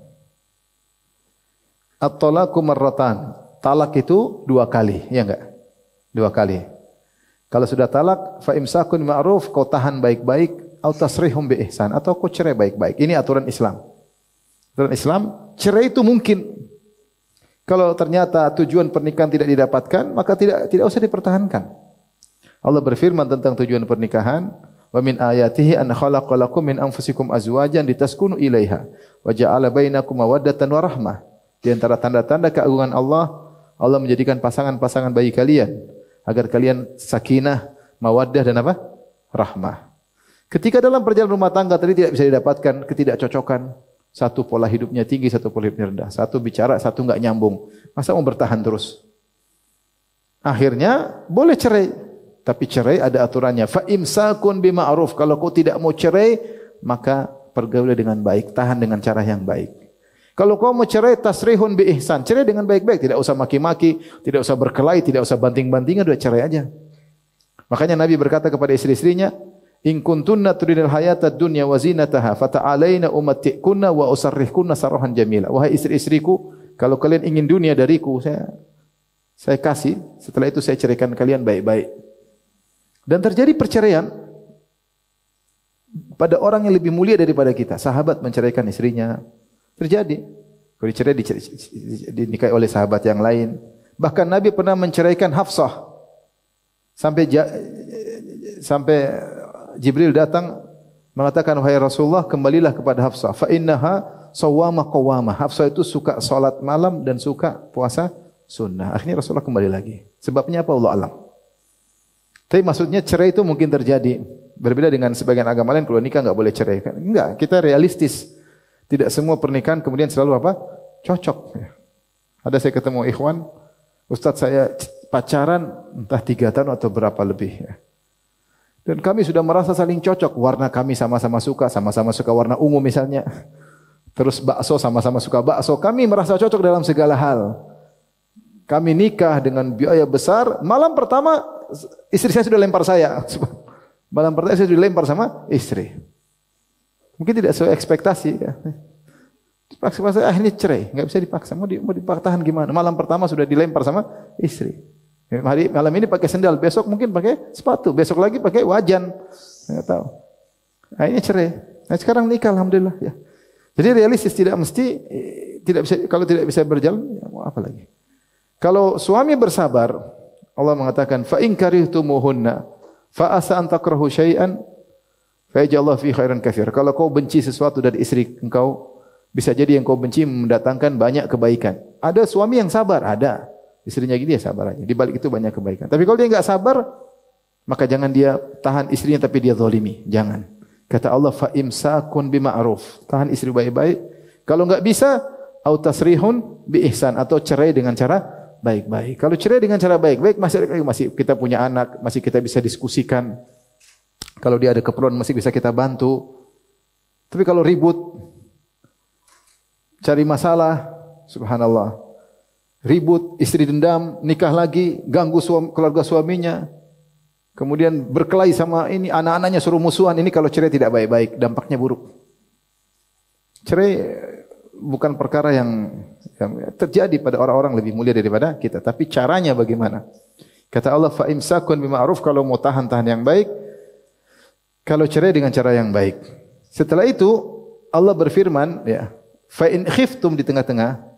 At-talaqu marratan. Talak itu 2 kali, ya enggak? 2 kali. Kalau sudah talak, fa imsakun ma'ruf, kau tahan baik-baik, atau tasrihum bi ihsan, atau kau cerai baik-baik. Ini aturan Islam. Aturan Islam, cerai itu mungkin. Kalau ternyata tujuan pernikahan tidak didapatkan, maka tidak usah dipertahankan. Allah berfirman tentang tujuan pernikahan, wa min ayatihi an khalaqalakum min anfusikum azwajan litaskunu ilaiha wa ja'ala bainakum mawaddatan wa rahmah. Di antara tanda-tanda keagungan Allah, Allah menjadikan pasangan-pasangan bagi kalian agar kalian sakinah, mawaddah dan apa? Rahmah. Ketika dalam perjalanan rumah tangga tadi tidak bisa didapatkan ketidakcocokan, satu pola hidupnya tinggi, satu pola hidupnya rendah, satu bicara, satu enggak nyambung. Masa mau bertahan terus? Akhirnya boleh cerai. Tapi cerai ada aturannya. Fa imsakun bima'ruf. Kalau kau tidak mau cerai, maka pergaulah dengan baik, tahan dengan cara yang baik. Kalau kau mau cerai, tasrihun bi ihsan. Cerai dengan baik-baik, tidak usah maki-maki, tidak usah berkelahi, tidak usah banting-bantingan, udah cerai aja. Makanya Nabi berkata kepada istri-istrinya, "In kuntunna turidul hayatad dunya wa zinataha, fata'alaina umatti'kunna wa usarrihkunna sarahan jamila." Wahai istri-istriku, kalau kalian ingin dunia dariku, saya kasih, setelah itu saya ceraikan kalian baik-baik. Dan terjadi perceraian pada orang yang lebih mulia daripada kita. Sahabat menceraikan istrinya. Terjadi. Kalau dicerai, dinikahi oleh sahabat yang lain. Bahkan Nabi pernah menceraikan Hafsah. Sampai Jibril datang mengatakan, wahai Rasulullah, kembalilah kepada Hafsah. Fa innaha sawwamah qawwamah. Hafsah itu suka salat malam dan suka puasa sunnah. Akhirnya Rasulullah kembali lagi. Sebabnya apa? Allah alam. Tapi maksudnya cerai itu mungkin terjadi. Berbeda dengan sebagian agama lain, kalau nikah enggak boleh cerai. Enggak, kita realistis. Tidak semua pernikahan kemudian selalu apa? Cocok. Ada saya ketemu ikhwan, Ustaz saya pacaran entah 3 tahun atau berapa lebih. Dan kami sudah merasa saling cocok. Warna kami sama-sama suka warna ungu misalnya. Terus bakso sama-sama suka bakso. Kami merasa cocok dalam segala hal. Kami nikah dengan biaya besar. Malam pertama istri saya sudah lempar saya. Malam pertama istri dilempar sama istri. Mungkin tidak sesuai ekspektasi. Ya. Dipaksa-paksa, akhirnya cerai. Enggak bisa dipaksa. Mau dipaktahan gimana? Malam pertama sudah dilempar sama istri. Malam ini pakai sendal, besok mungkin pakai sepatu, besok lagi pakai wajan. Enggak tahu. Akhirnya cerai. Nah, sekarang nikah alhamdulillah ya. Jadi realistis, tidak mesti tidak bisa, kalau tidak bisa berjalan ya mau apa lagi. Kalau suami bersabar, Allah mengatakan fa in karihtumuhunna fa asa an takrahu syai'an fa yaj'allahu fi khairan katsir. Kalau kau benci sesuatu dari istri engkau, bisa jadi yang kau benci mendatangkan banyak kebaikan. Ada suami yang sabar, ada. Istrinya gini dia sabar aja. Di balik itu banyak kebaikan. Tapi kalau dia enggak sabar, maka jangan dia tahan istrinya tapi dia zalimi. Jangan. Kata Allah fa imsakun bima'ruf. Tahan istri baik-baik. Kalau enggak bisa, au tasrihun bi ihsan, atau cerai dengan cara baik-baik. Kalau cerai dengan cara baik-baik masih kita punya anak, masih kita bisa diskusikan. Kalau dia ada keperluan masih bisa kita bantu. Tapi kalau ribut, cari masalah, subhanallah. Ribut, istri dendam, nikah lagi, ganggu keluarga suaminya. Kemudian berkelahi sama ini, anak-anaknya suruh musuhan. Ini kalau cerai tidak baik-baik, dampaknya buruk. Cerai bukan perkara yang terjadi pada orang-orang lebih mulia daripada kita. Tapi caranya bagaimana? Kata Allah, fa imsakun bima'ruf, kalau mau tahan-tahan yang baik. Kalau cerai dengan cara yang baik. Setelah itu, Allah berfirman, ya, fa in khiftum di tengah-tengah,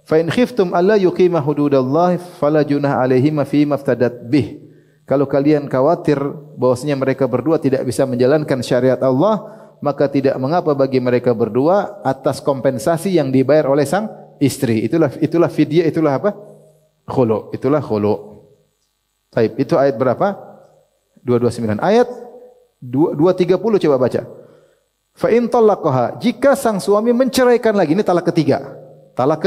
fa in khiftum alla yuqima hududallahi fala junah alaihima fi maftadat bih. Kalau kalian khawatir bahwasanya mereka berdua tidak bisa menjalankan syariat Allah, maka tidak mengapa bagi mereka berdua atas kompensasi yang dibayar oleh sang istri. Itulah fidyah, itulah apa? Khulu. Itulah khulu. Baik, itu ayat berapa? 229. Ayat 230 coba baca. Fa in talaqaha, jika sang suami menceraikan lagi, ini talak ketiga. Talak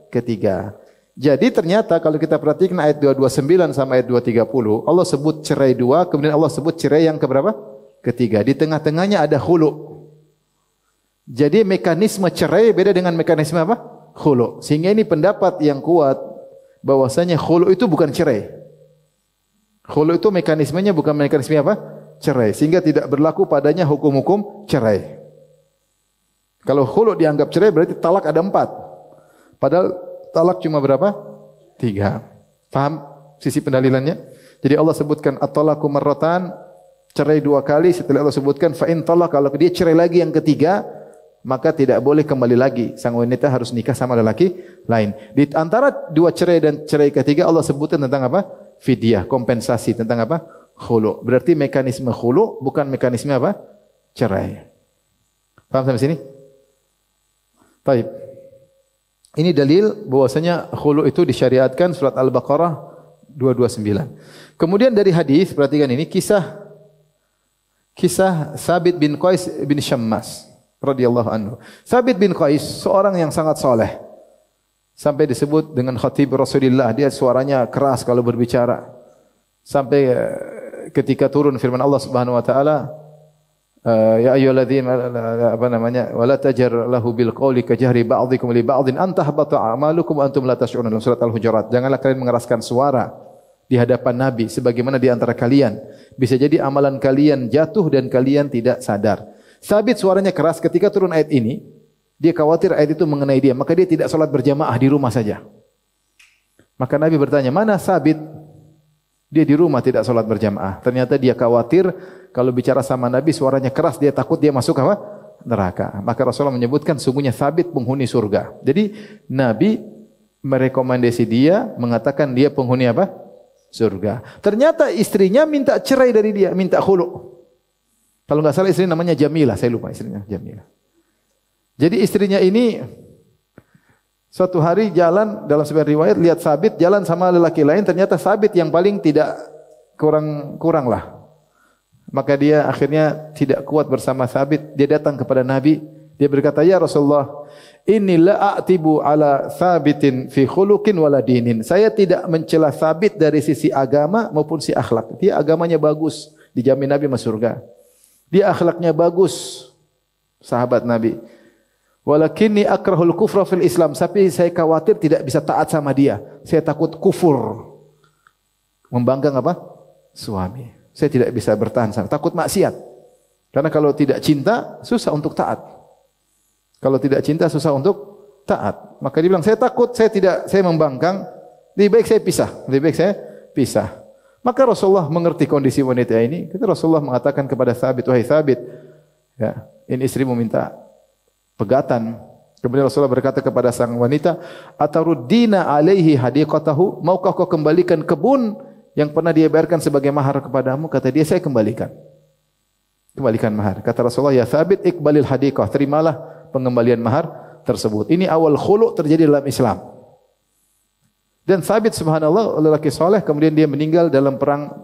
ketiga. Jadi ternyata kalau kita perhatikan ayat 229 sampai ayat 230, Allah sebut cerai dua, kemudian Allah sebut cerai yang keberapa? Ketiga. Di tengah-tengahnya ada khulu. Jadi mekanisme cerai beda dengan mekanisme apa? Khulu. Sehingga ini pendapat yang kuat bahwasanya khulu itu bukan cerai. Khulu itu mekanismenya bukan mekanisme apa? Cerai. Sehingga tidak berlaku padanya hukum-hukum cerai. Kalau khulu dianggap cerai berarti talak ada 4. Padahal talak cuma berapa? 3. Faham sisi pendalilannya? Jadi Allah sebutkan at-talaqu marratan, cerai 2 kali. Setelah Allah sebutkan fa in talaq, kalau dia cerai lagi yang ketiga, maka tidak boleh kembali lagi. Sang wanita harus nikah sama lelaki lain. Di antara 2 cerai dan cerai ketiga Allah sebutkan tentang apa? Fidyah, kompensasi, tentang apa? Khulu. Berarti mekanisme khulu bukan mekanisme apa? Cerai. Paham sampai sini? Baik. Ini dalil bahwasanya khulu itu disyariatkan, surat Al-Baqarah 229. Kemudian dari hadis, perhatikan ini kisah Sabit bin Qais bin Syammas radhiyallahu anhu. Sabit bin Qais seorang yang sangat saleh. Sampai disebut dengan khatib Rasulullah, dia suaranya keras kalau berbicara. Sampai ketika turun firman Allah Subhanahu wa taala, ya ayyuhalladzina apa namanya, wala tajhar lahu bil qawli kajahri ba'dhikum li ba'dhin an tahbata a'malukum wa antum la tash'urun, dalam surat Al-Hujurat. Janganlah kalian mengeraskan suara di hadapan Nabi sebagaimana di antara kalian bisa jadi amalan kalian jatuh dan kalian tidak sadar. Sabit suaranya keras ketika turun ayat ini, dia khawatir ayat itu mengenai dia, maka dia tidak salat berjamaah, di rumah saja. Maka Nabi bertanya, "Mana Sabit?" Dia di rumah tidak salat berjamaah. Ternyata dia khawatir kalau bicara sama Nabi suaranya keras, dia takut dia masuk apa? Neraka. Maka Rasulullah menyebutkan sungguhnya Sabit penghuni surga. Jadi Nabi merekomendasi dia, mengatakan dia penghuni apa? Surga. Ternyata istrinya minta cerai dari dia, minta khulu. Kalau enggak salah istrinya namanya Jamilah, saya lupa istrinya Jamilah. Jadi istrinya ini suatu hari jalan, dalam sebuah riwayat lihat Sabit jalan sama lelaki lain, ternyata Sabit yang paling tidak kurang lah. Maka dia akhirnya tidak kuat bersama Sabit, dia datang kepada Nabi, dia berkata, "Ya Rasulullah, inni la a'tibu ala Sabitin fi khuluqin wala dinin." Saya tidak mencela Sabit dari sisi agama maupun sisi akhlak. Dia agamanya bagus, dijamin Nabi masuk surga. Dia akhlaknya bagus, sahabat Nabi. Walakinni akrahul kufra fil Islam, tapi saya khawatir tidak bisa taat sama dia. Saya takut kufur. Membanggang apa? Suami. Saya tidak bisa bertahan sana. Takut maksiat. Karena kalau tidak cinta, susah untuk taat. Kalau tidak cinta, susah untuk taat. Maka dia bilang, saya takut, saya membangkang. Lebih baik saya pisah. Lebih baik saya pisah. Maka Rasulullah mengerti kondisi wanita ini. Kata Rasulullah mengatakan kepada Thabit, wahai Thabit, ya, ini istrimu minta pegatan. Kemudian Rasulullah berkata kepada sang wanita, ataruddina alaihi hadiqatahu, maukah kau kembalikan kebun yang pernah dia bayarkan sebagai mahar kepadamu? Kata dia, saya kembalikan. Kembalikan mahar. Kata Rasulullah, ya Thabit, iqbalil hadiqah, terimalah pengembalian mahar tersebut. Ini awal khulu' terjadi dalam Islam. Dan Thabit subhanallah lelaki soleh, kemudian dia meninggal dalam perang,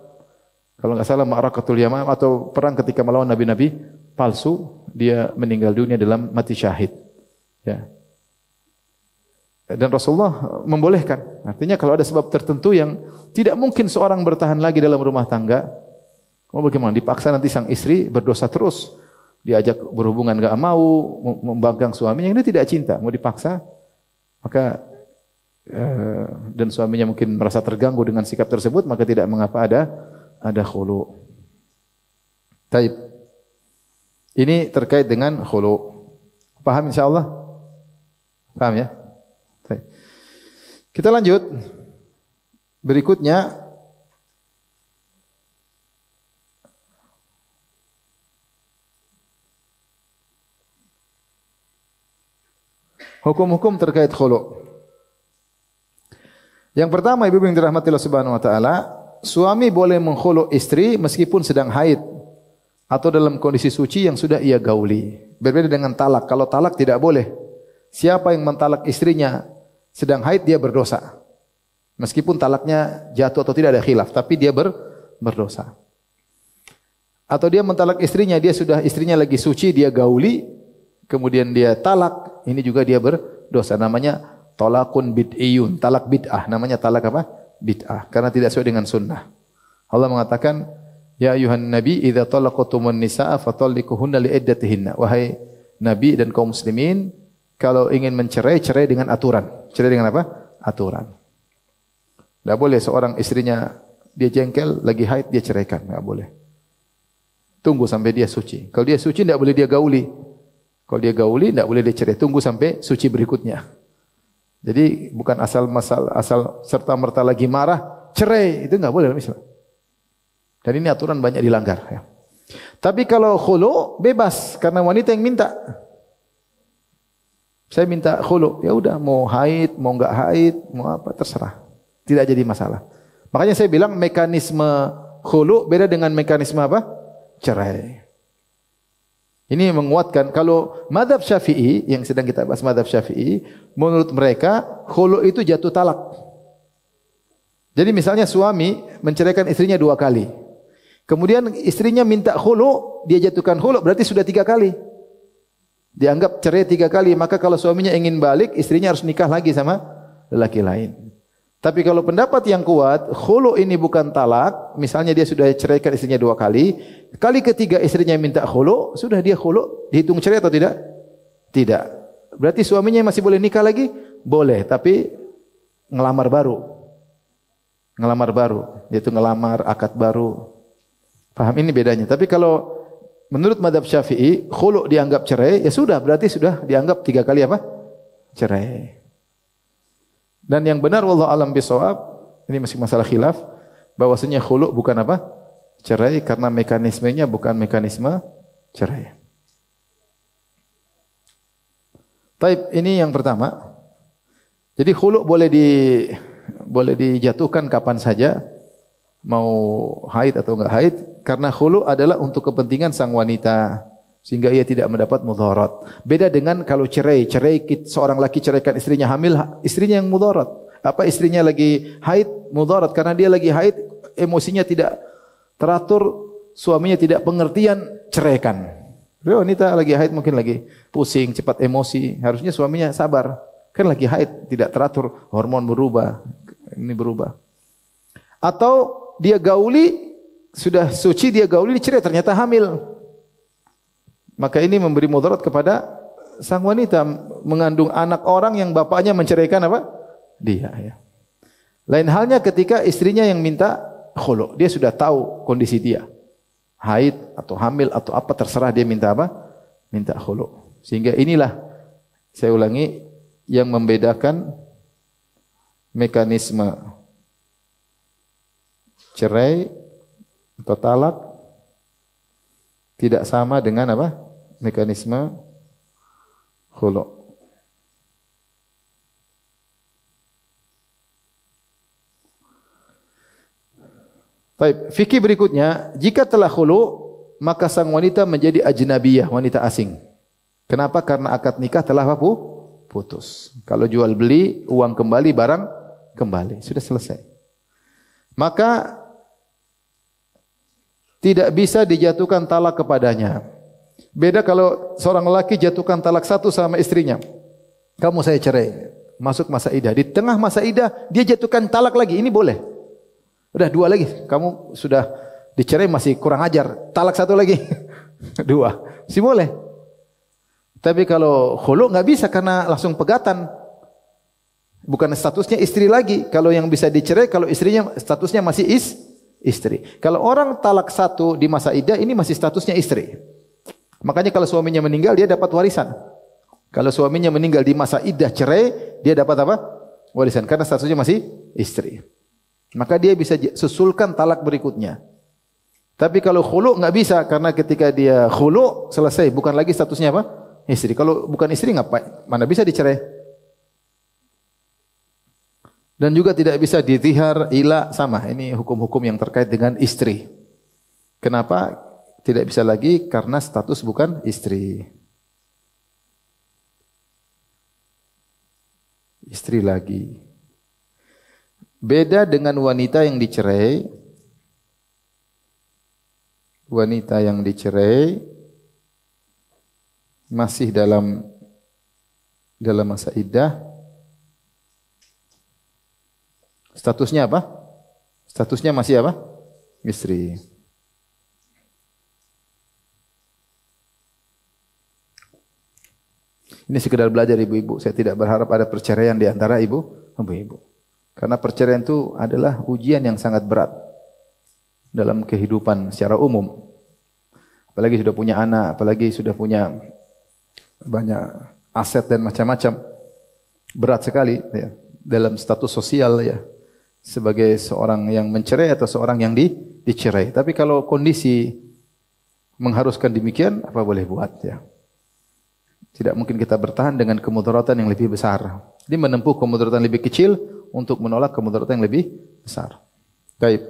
kalau enggak salah Ma'rakatul Yamam, atau perang ketika melawan nabi-nabi palsu. Dia meninggal dunia dalam mati syahid. Ya. Dan Rasulullah membolehkan. Artinya kalau ada sebab tertentu yang tidak mungkin seorang bertahan lagi dalam rumah tangga, mau bagaimana? Dipaksa nanti sang istri berdosa terus. Diajak berhubungan enggak mau, membangkang suaminya, ini tidak cinta, mau dipaksa, maka dan suaminya mungkin merasa terganggu dengan sikap tersebut, maka tidak mengapa ada khulu. Taib. Ini terkait dengan khulu. Paham insyaallah? Paham ya? Taib. Kita lanjut. Berikutnya hukum-hukum terkait khulu. Yang pertama, ibu yang dirahmati Allah Subhanahu wa taala, suami boleh mengkhulu istri meskipun sedang haid atau dalam kondisi suci yang sudah ia gauli. Berbeda dengan talak. Kalau talak tidak boleh. Siapa yang mentalak istrinya sedang haid, dia berdosa. Meskipun talaknya jatuh atau tidak ada khilaf, tapi dia berdosa. Atau dia mentalak istrinya, istrinya lagi suci, dia gauli, kemudian dia talak, ini juga dia berdosa. Namanya talakun bid'iyun, talak bid'ah. Namanya talak apa? Bid'ah. Karena tidak sesuai dengan sunnah. Allah mengatakan, ya ayuhan nabi, idza talaqtumun nisaa fatalliquhunna liiddatihinna. Wahai nabi dan kaum muslimin, kalau ingin mencerai, cerai dengan aturan. Cerai dengan apa? Aturan. Tidak boleh seorang istrinya dia jengkel, lagi haid, dia ceraikan. Tidak boleh. Tunggu sampai dia suci. Kalau dia suci, tidak boleh dia gauli. Kalau dia gauli, tidak boleh dia cerai. Tunggu sampai suci berikutnya. Jadi bukan asal serta merta lagi marah, cerai. Itu tidak boleh dalam Islam. Dan ini aturan banyak dilanggar. Ya. Tapi kalau khulu, bebas. Karena wanita yang minta. Saya minta khulu. Ya udah, mau haid, mau enggak haid, mau apa, terserah. Tidak jadi masalah. Makanya saya bilang mekanisme khulu beda dengan mekanisme apa? Cerai. Ini menguatkan kalau mazhab Syafi'i yang sedang kita bahas, mazhab Syafi'i, menurut mereka khulu itu jatuh talak. Jadi misalnya suami menceraikan istrinya 2 kali. Kemudian istrinya minta khulu, dia jatuhkan khulu, berarti sudah 3 kali. Dianggap cerai 3 kali, maka kalau suaminya ingin balik, istrinya harus nikah lagi sama lelaki lain. Tapi kalau pendapat yang kuat, khulu ini bukan talak, misalnya dia sudah ceraikan istrinya 2 kali, kali ketiga istrinya minta khulu, sudah dia khulu, dihitung cerai atau tidak? Tidak. Berarti suaminya masih boleh nikah lagi? Boleh, tapi ngelamar baru. Ngelamar baru, yaitu ngelamar akad baru. Paham ini bedanya. Tapi kalau menurut mazhab Syafi'i, khulu dianggap cerai, ya sudah, berarti sudah dianggap 3 kali apa? Cerai. Dan yang benar wallahu alam bisawab, ini masih masalah khilaf, bahwasanya khulu bukan apa? Cerai, karena mekanismenya bukan mekanisme cerai. Taib, ini yang pertama. Jadi khulu boleh dijatuhkan kapan saja, mau haid atau enggak haid, karena khulu adalah untuk kepentingan sang wanita, sehingga ia tidak mendapat mudharat. Beda dengan kalau cerai seorang laki ceraikan istrinya hamil, istrinya yang mudharat. Apa istrinya lagi haid, mudharat karena dia lagi haid, emosinya tidak teratur, suaminya tidak pengertian, ceraikan. Wanita lagi haid mungkin lagi pusing, cepat emosi, harusnya suaminya sabar. Kan lagi haid, tidak teratur, hormon berubah, ini berubah. Atau dia gauli, sudah suci dia gauli, dicerai ternyata hamil. Maka ini memberi mudarat kepada sang wanita mengandung anak orang yang bapaknya menceraikan apa? Dia. Ya. Lain halnya ketika istrinya yang minta khulu. Dia sudah tahu kondisi dia. Haid atau hamil atau apa terserah dia minta apa? Minta khulu. Sehingga inilah saya ulangi yang membedakan mekanisme cerai atau talak tidak sama dengan apa? Mekanisme khulu. Baik, fikih berikutnya, jika telah khulu, maka sang wanita menjadi ajnabiyah, wanita asing. Kenapa? Karena akad nikah telah apa? Putus. Kalau jual beli, uang kembali, barang kembali. Sudah selesai. Maka tidak bisa dijatuhkan talak kepadanya. Beda kalau seorang lelaki jatuhkan talak satu sama istrinya. Kamu saya cerai. Masuk masa iddah. Di tengah masa iddah, dia jatuhkan talak lagi. Ini boleh. Udah dua lagi, kamu sudah dicerai masih kurang ajar, talak satu lagi, dua, sih boleh. Tapi kalau khulu nggak bisa karena langsung pegatan, bukan statusnya istri lagi. Kalau yang bisa dicerai, kalau istrinya statusnya masih istri. Kalau orang talak satu di masa iddah, ini masih statusnya istri. Makanya kalau suaminya meninggal, dia dapat warisan. Kalau suaminya meninggal di masa iddah cerai, dia dapat apa? Warisan, karena statusnya masih istri. Maka dia bisa susulkan talak berikutnya. Tapi kalau khulu nggak bisa karena ketika dia khulu selesai, bukan lagi statusnya apa? Istri. Kalau bukan istri ngapain? Mana bisa dicerai? Dan juga tidak bisa dizihar, ila, sama. Ini hukum-hukum yang terkait dengan istri. Kenapa tidak bisa lagi? Karena status bukan istri. Istri lagi. Beda dengan wanita yang dicerai. Wanita yang dicerai masih dalam masa iddah. Statusnya apa? Statusnya masih apa? Istri. Ini sekedar belajar ibu-ibu. Saya tidak berharap ada perceraian di antara ibu-ibu. Karena perceraian itu adalah ujian yang sangat berat dalam kehidupan secara umum. Apalagi sudah punya anak, apalagi sudah punya banyak aset dan macam-macam. Berat sekali ya, dalam status sosial ya. Sebagai seorang yang mencerai atau seorang yang dicerai. Tapi kalau kondisi mengharuskan demikian, apa boleh buat ya. Tidak mungkin kita bertahan dengan kemudaratan yang lebih besar. Dia menempuh kemudaratan lebih kecil untuk menolak kemudaratan yang lebih besar. Baik.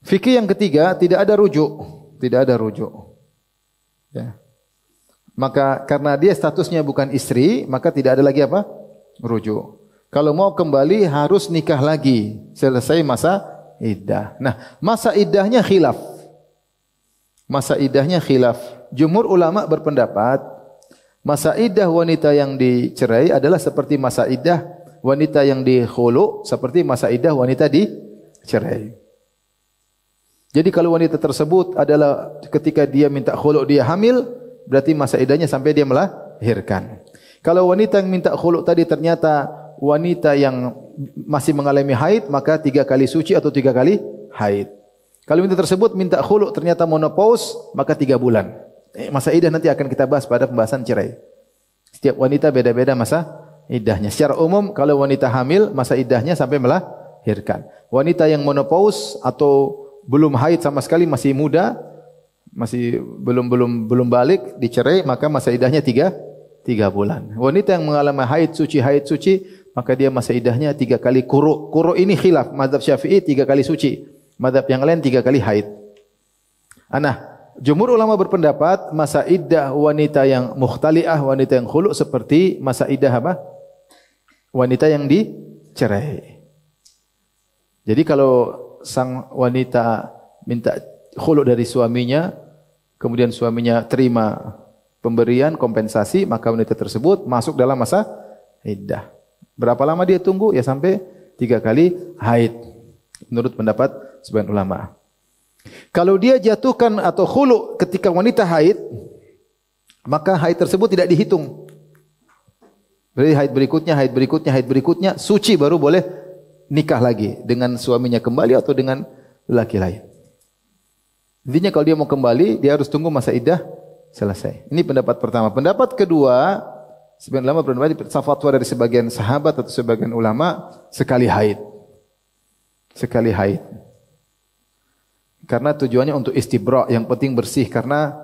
Fikih yang ketiga, tidak ada rujuk. Tidak ada rujuk. Ya. Maka karena dia statusnya bukan istri, maka tidak ada lagi apa? Rujuk. Kalau mau kembali harus nikah lagi. Selesai masa iddah. Nah, masa iddahnya khilaf. Masa iddahnya khilaf. Jumhur ulama berpendapat masa iddah wanita yang dicerai adalah seperti masa iddah wanita yang dikhulu, seperti masa iddah wanita dicerai. Jadi kalau wanita tersebut adalah ketika dia minta khulu dia hamil, berarti masa iddahnya sampai dia melahirkan. Kalau wanita yang minta khulu tadi ternyata wanita yang masih mengalami haid, maka 3 kali suci atau 3 kali haid. Kalau wanita tersebut minta khulu ternyata menopause, maka 3 bulan. Masa iddah nanti akan kita bahas pada pembahasan cerai. Setiap wanita beda-beda masa iddahnya. Secara umum kalau wanita hamil masa iddahnya sampai melahirkan. Wanita yang menopause atau belum haid sama sekali masih muda, masih belum balik dicerai, maka masa iddahnya 3 bulan. Wanita yang mengalami haid suci maka dia masa iddahnya 3 kali quru. Quru ini khilaf. Mazhab Syafi'i 3 kali suci. Mazhab yang lain 3 kali haid. Jumhur ulama berpendapat masa iddah wanita yang mukhtali'ah, wanita yang khulu seperti masa iddah apa? Wanita yang dicerai. Jadi kalau sang wanita minta khulu dari suaminya, kemudian suaminya terima pemberian kompensasi, maka wanita tersebut masuk dalam masa iddah. Berapa lama dia tunggu? Ya sampai 3 kali haid. Menurut pendapat sebagian ulama. Kalau dia jatuhkan atau khulu ketika wanita haid, maka haid tersebut tidak dihitung. Berarti haid berikutnya, suci baru boleh nikah lagi dengan suaminya kembali atau dengan lelaki lain. Intinya kalau dia mau kembali, dia harus tunggu masa iddah selesai. Ini pendapat pertama. Pendapat kedua, sebagian ulama berpendapat fatwa dari sebagian sahabat atau sebagian ulama sekali haid. Sekali haid. Karena tujuannya untuk istibra, yang penting bersih karena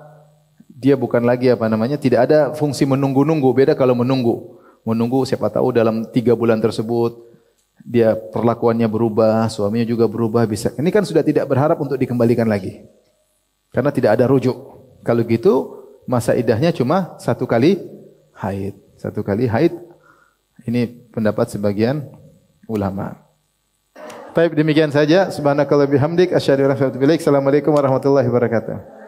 dia bukan lagi tidak ada fungsi menunggu-nunggu. Beda kalau menunggu. Menunggu siapa tahu dalam 3 bulan tersebut dia perlakuannya berubah, suaminya juga berubah bisa. Ini kan sudah tidak berharap untuk dikembalikan lagi. Karena tidak ada rujuk. Kalau gitu masa iddahnya cuma 1 kali haid. 1 kali haid. Ini pendapat sebagian ulama. Baik, demikian saja. Subhanakallah bihamdik asyhadu an la ilaha illa anta astaghfiruka wa atubu ilaik. Assalamualaikum warahmatullahi wabarakatuh.